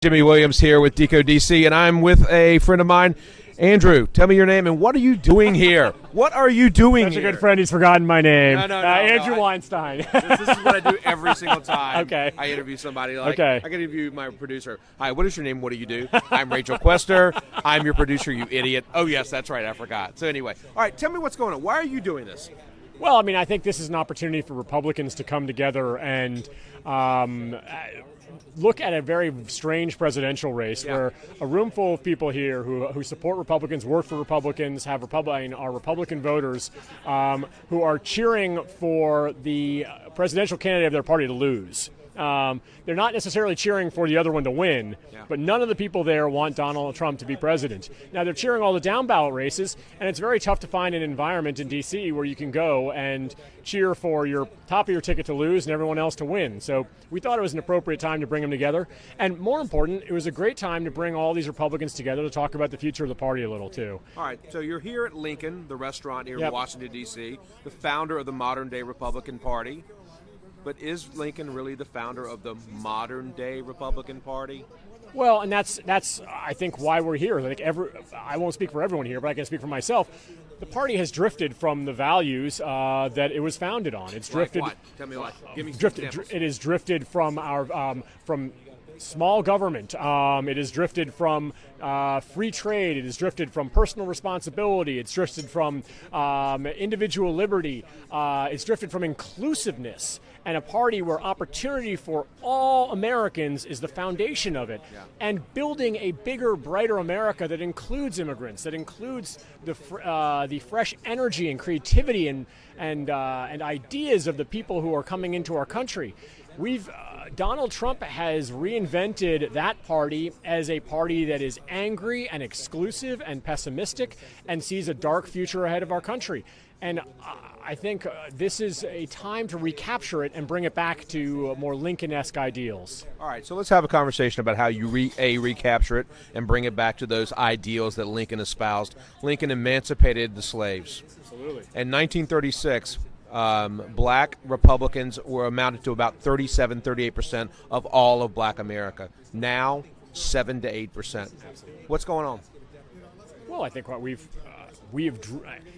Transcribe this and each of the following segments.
Jimmy Williams here with DecodeDC, and I'm with a friend of mine. Andrew, tell me your name and what are you doing here? What are you doing Such here? a good friend, he's forgotten my name. No, Andrew Weinstein. This is what I do every single time. Okay. I interview somebody. Like, Okay. I can interview my producer. Hi, what is your name? What do you do? I'm Rachel Quester. I'm your producer, you idiot. Oh, yes, that's right. I forgot. So anyway, all right, tell me what's going on. Why are you doing this? Well, I mean, I think this is an opportunity for Republicans to come together and look at a very strange presidential race where a room full of people here who support Republicans, work for Republicans, are Republican voters who are cheering for the presidential candidate of their party to lose. They're not necessarily cheering for the other one to win, but none of the people there want Donald Trump to be president. Now, they're cheering all the down ballot races, and it's very tough to find an environment in D.C. where you can go and cheer for your top of your ticket to lose and everyone else to win. So we thought it was an appropriate time to bring them together. And more important, it was a great time to bring all these Republicans together to talk about the future of the party a little, too. All right, so you're here at Lincoln, the restaurant here in Washington, D.C., the founder of the modern-day Republican Party. But is Lincoln really the founder of the modern-day Republican Party? Well, and that's I think why we're here. I think I won't speak for everyone here, but I can speak for myself. The party has drifted from the values that it was founded on. It's drifted. Like what? Tell me what. Give me some drifted. examples. It has drifted from our from small government. It has drifted from free trade. It has drifted from personal responsibility. It's drifted from individual liberty. It's drifted from inclusiveness. And a party where opportunity for all Americans is the foundation of it. And building a bigger, brighter America that includes immigrants, that includes the fresh energy and creativity and ideas of the people who are coming into our country. Donald Trump has reinvented that party as a party that is angry and exclusive and pessimistic and sees a dark future ahead of our country. And I think this is a time to recapture it and bring it back to more Lincoln-esque ideals. All right, so let's have a conversation about how you recapture it and bring it back to those ideals that Lincoln espoused. Lincoln emancipated the slaves. Absolutely. In 1936, black Republicans were amounted to about 38% of all of black America. Now, 7 to 8%. Absolutely. What's going on? Well, I think what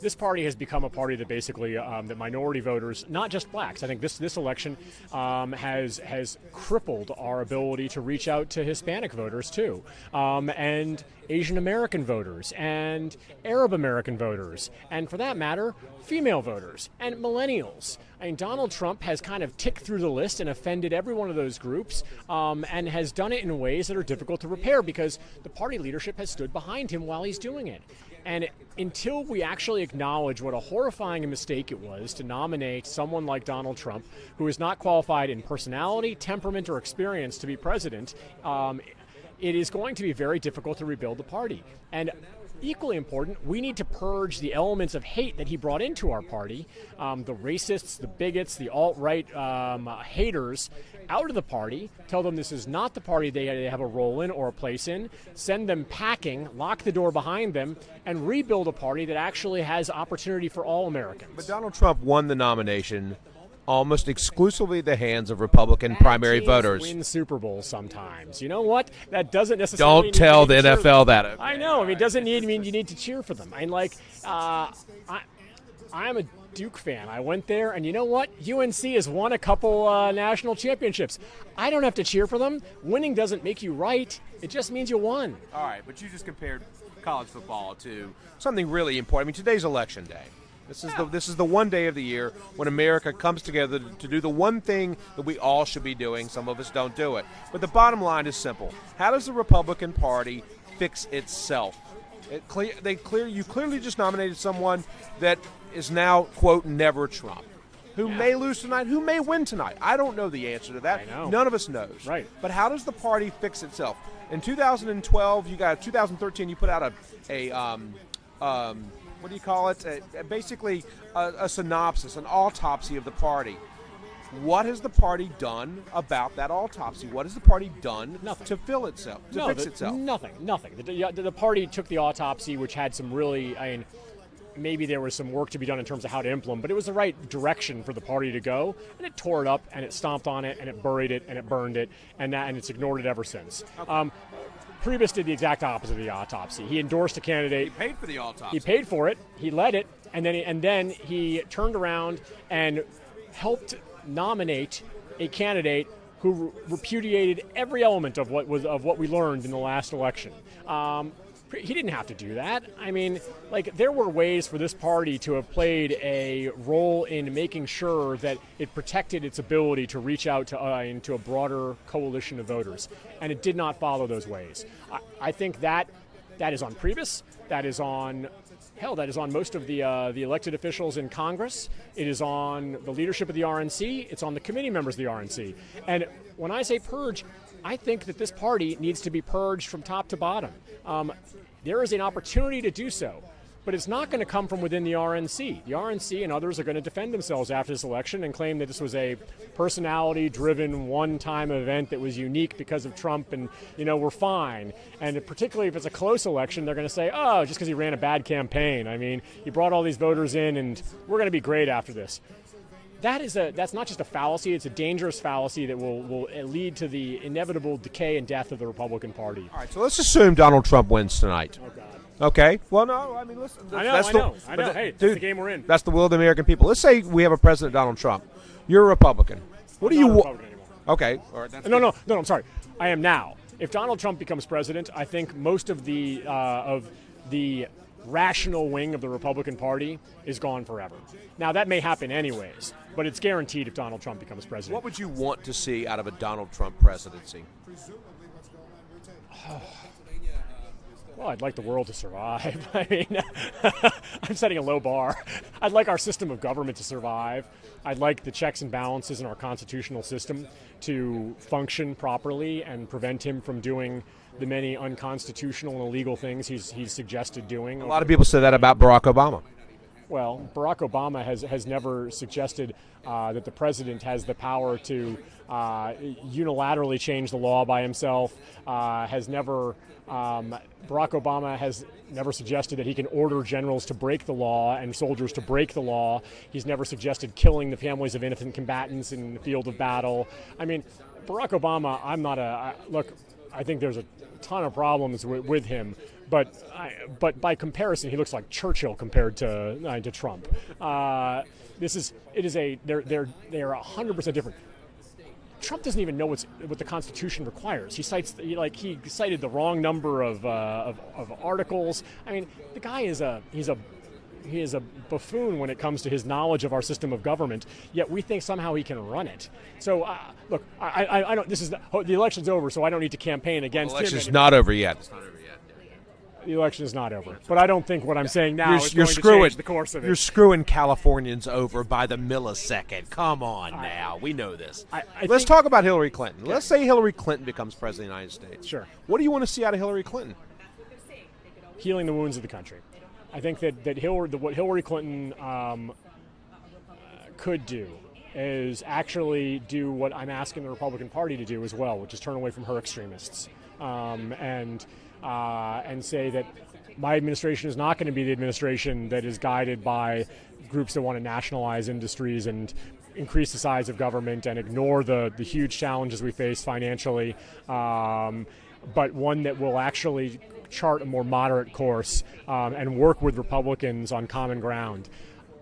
this party has become a party that basically that minority voters, not just blacks. I think this election has crippled our ability to reach out to Hispanic voters too, and Asian American voters, and Arab American voters, and for that matter, female voters and millennials. I mean, Donald Trump has kind of ticked through the list and offended every one of those groups, and has done it in ways that are difficult to repair because the party leadership has stood behind him while he's doing it. And until we actually acknowledge what a horrifying mistake it was to nominate someone like Donald Trump, who is not qualified in personality, temperament, or experience to be president, it is going to be very difficult to rebuild the party. And equally important, we need to purge the elements of hate that he brought into our party, the racists, the bigots, the alt-right haters, out of the party, tell them this is not the party they have a role in or a place in, send them packing, lock the door behind them, and rebuild a party that actually has opportunity for all Americans. But Donald Trump won the nomination almost exclusively at the hands of Republican primary voters. Win Super Bowls sometimes. You know what? That doesn't necessarily Don't tell the NFL that. Okay. I know. I mean, it doesn't mean you need to cheer for them. I'm a Duke fan. I went there, and you know what? UNC has won a couple national championships. I don't have to cheer for them. Winning doesn't make you right. It just means you won. All right, but you just compared college football to something really important. I mean, today's election day. This is the one day of the year when America comes together to do the one thing that we all should be doing. Some of us don't do it. But the bottom line is simple. How does the Republican Party fix itself? You clearly just nominated someone that is now, quote, never Trump, who may lose tonight, who may win tonight. I don't know the answer to that. I know. None of us knows. Right. But how does the party fix itself? In 2012, 2013, you put out what do you call it? Basically, a synopsis, an autopsy of the party. What has the party done about that autopsy? What has the party done to fix itself? Nothing. The party took the autopsy, which had some really, maybe there was some work to be done in terms of how to implement, but it was the right direction for the party to go, and it tore it up, and it stomped on it, and it buried it, and it burned it, and it's ignored it ever since. Priebus did the exact opposite of the autopsy. He endorsed a candidate. He paid for the autopsy. He paid for it. He led it, and then he turned around and helped nominate a candidate who repudiated every element of what we learned in the last election. He didn't have to do that. I mean, there were ways for this party to have played a role in making sure that it protected its ability to reach out to into a broader coalition of voters, and it did not follow those ways. I think that is on Priebus. That is on most of the elected officials in Congress. It is on the leadership of the RNC. It's on the committee members of the RNC. And when I say purge, I think that this party needs to be purged from top to bottom. There is an opportunity to do so, but it's not going to come from within the RNC. The RNC and others are going to defend themselves after this election and claim that this was a personality-driven, one-time event that was unique because of Trump, and, we're fine. And particularly if it's a close election, they're going to say, oh, just because he ran a bad campaign. I mean, he brought all these voters in, and we're going to be great after this. That's not just a fallacy, it's a dangerous fallacy that will lead to the inevitable decay and death of the Republican Party. All right, so let's assume Donald Trump wins tonight. Oh, God. Okay. Well, no, I mean, listen. I know. Hey, that's the game we're in. That's the will of the American people. Let's say we have a President Donald Trump. You're a Republican. What do you want? Republican anymore. Okay. All right. No, I'm sorry. I am now. If Donald Trump becomes president, I think most of the rational wing of the Republican Party is gone forever. Now, that may happen anyways, but it's guaranteed if Donald Trump becomes president. What would you want to see out of a Donald Trump presidency? Well, I'd like the world to survive. I mean, I'm setting a low bar. I'd like our system of government to survive. I'd like the checks and balances in our constitutional system to function properly and prevent him from doing the many unconstitutional and illegal things he's suggested doing. A lot of people say that about Barack Obama. Well, Barack Obama has never suggested that the president has the power to unilaterally change the law by himself. Barack Obama has never suggested that he can order generals to break the law and soldiers to break the law. He's never suggested killing the families of innocent combatants in the field of battle. I mean, Barack Obama, I think there's a ton of problems with him. But by comparison, he looks like Churchill compared to Trump. They're 100% different. Trump doesn't even know what the Constitution requires. He cited the wrong number of articles. I mean, the guy is a buffoon when it comes to his knowledge of our system of government. Yet we think somehow he can run it. So look, I don't. The election's over, so I don't need to campaign against him. The election's not over yet. It's not over yet. The election is not over, but I don't think what I'm saying now is going to change the course of it. You're screwing Californians over by the millisecond. Come on now. We know this. Let's talk about Hillary Clinton. Okay. Let's say Hillary Clinton becomes president of the United States. Sure. What do you want to see out of Hillary Clinton? Healing the wounds of the country. I think that what Hillary Clinton could do is actually do what I'm asking the Republican Party to do as well, which is turn away from her extremists and say that my administration is not going to be the administration that is guided by groups that want to nationalize industries and increase the size of government and ignore the huge challenges we face financially, but one that will actually chart a more moderate course and work with Republicans on common ground.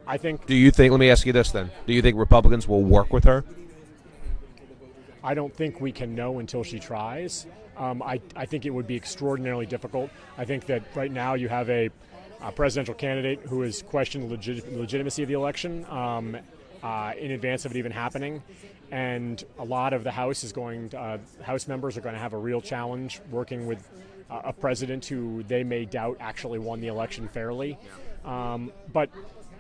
I think. Let me ask you this then. Do you think Republicans will work with her? I don't think we can know until she tries. I think it would be extraordinarily difficult. I think that right now you have a presidential candidate who has questioned the legitimacy of the election in advance of it even happening. And a lot of the House House members are going to have a real challenge working with a president who they may doubt actually won the election fairly. But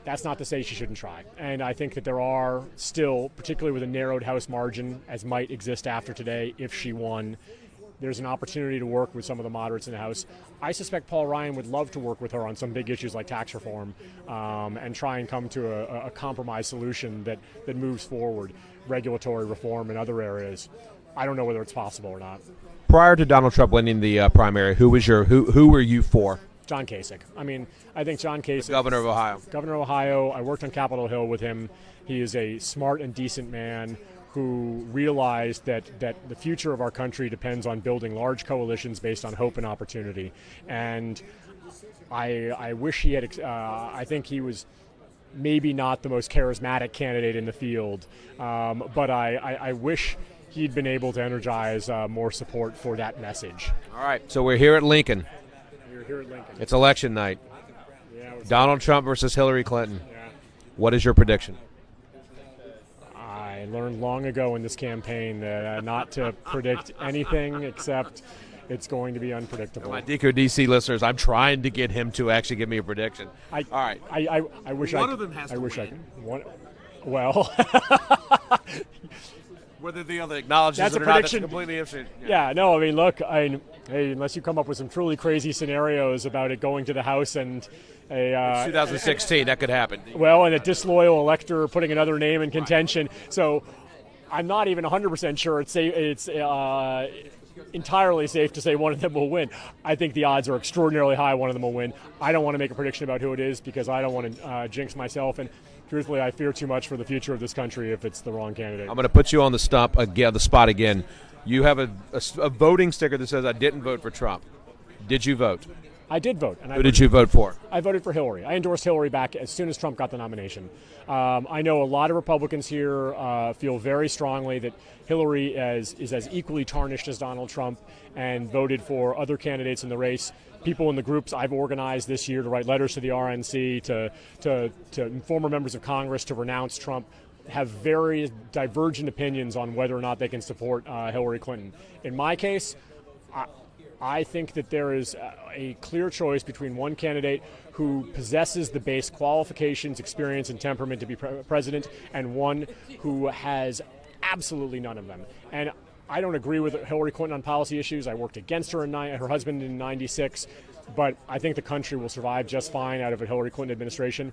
that's not to say she shouldn't try. And I think that there are still, particularly with a narrowed House margin, as might exist after today if she won, there's an opportunity to work with some of the moderates in the House. I suspect Paul Ryan would love to work with her on some big issues like tax reform and try and come to a compromise solution that moves forward, regulatory reform in other areas. I don't know whether it's possible or not. Prior to Donald Trump winning the primary, who were you for? John Kasich. I mean, I think John Kasich, Governor of Ohio. Governor of Ohio. I worked on Capitol Hill with him. He is a smart and decent man who realized that the future of our country depends on building large coalitions based on hope and opportunity. And I wish he had. I think he was maybe not the most charismatic candidate in the field, but I wish he'd been able to energize more support for that message. All right, so we're here at Lincoln. We're here at Lincoln. It's election night. Yeah, Donald Trump versus Hillary Clinton. Yeah. What is your prediction? I learned long ago in this campaign that not to predict anything except it's going to be unpredictable. My DecodeDC listeners, I'm trying to get him to actually give me a prediction. All right. I wish one of them has I to wish win. I could. One, well, Whether the other acknowledges That's it a or not, that's prediction. completely interesting. yeah, no, I mean, look, hey, unless you come up with some truly crazy scenarios about it going to the House and a 2016, that could happen. well, and a disloyal elector putting another name in contention. So I'm not even 100% sure it's entirely safe to say one of them will win. I think the odds are extraordinarily high one of them will win. I don't want to make a prediction about who it is because I don't want to jinx myself, and truthfully, I fear too much for the future of this country if it's the wrong candidate. I'm going to put you on the spot again. You have a voting sticker that says I didn't vote for Trump. Did you vote? I did vote. And Who did you vote for? I voted for Hillary. I endorsed Hillary back as soon as Trump got the nomination. I know a lot of Republicans here feel very strongly that Hillary is as equally tarnished as Donald Trump and voted for other candidates in the race. People in the groups I've organized this year to write letters to the RNC, to former members of Congress to renounce Trump, have very divergent opinions on whether or not they can support Hillary Clinton. In my case, I think that there is a clear choice between one candidate who possesses the base qualifications, experience, and temperament to be president, and one who has absolutely none of them. And I don't agree with Hillary Clinton on policy issues. I worked against her and her husband in '96, but I think the country will survive just fine out of a Hillary Clinton administration.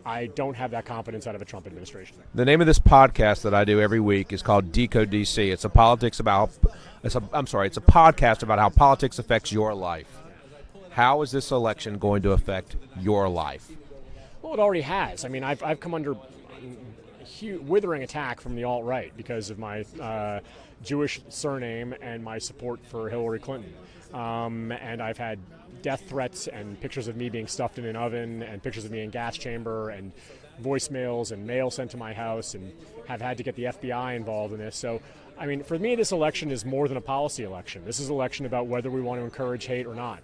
I don't have that confidence out of a Trump administration. The name of this podcast that I do every week is called DecodeDC. It's a podcast about how politics affects your life. How is this election going to affect your life? Well, it already has. I mean, I've come under withering attack from the alt-right because of my Jewish surname and my support for Hillary Clinton. And I've had death threats and pictures of me being stuffed in an oven and pictures of me in gas chamber and voicemails and mail sent to my house, and have had to get the FBI involved in this. So, I mean, for me, this election is more than a policy election. This is an election about whether we want to encourage hate or not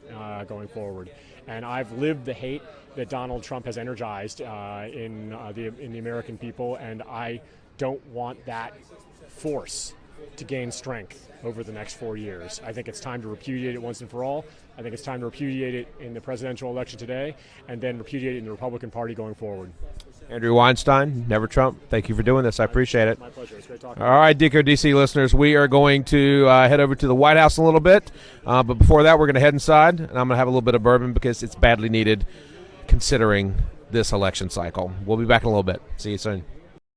going forward. And I've lived the hate that Donald Trump has energized in the American people, and I don't want that force to gain strength over the next 4 years. I think it's time to repudiate it once and for all. I think it's time to repudiate it in the presidential election today, and then repudiate it in the Republican Party going forward. Andrew Weinstein, Never Trump, thank you for doing this. I appreciate it. My pleasure. It's great talking. All right, DecodeDC listeners, we are going to head over to the White House in a little bit. But before that, we're going to head inside, and I'm going to have a little bit of bourbon because it's badly needed considering this election cycle. We'll be back in a little bit. See you soon.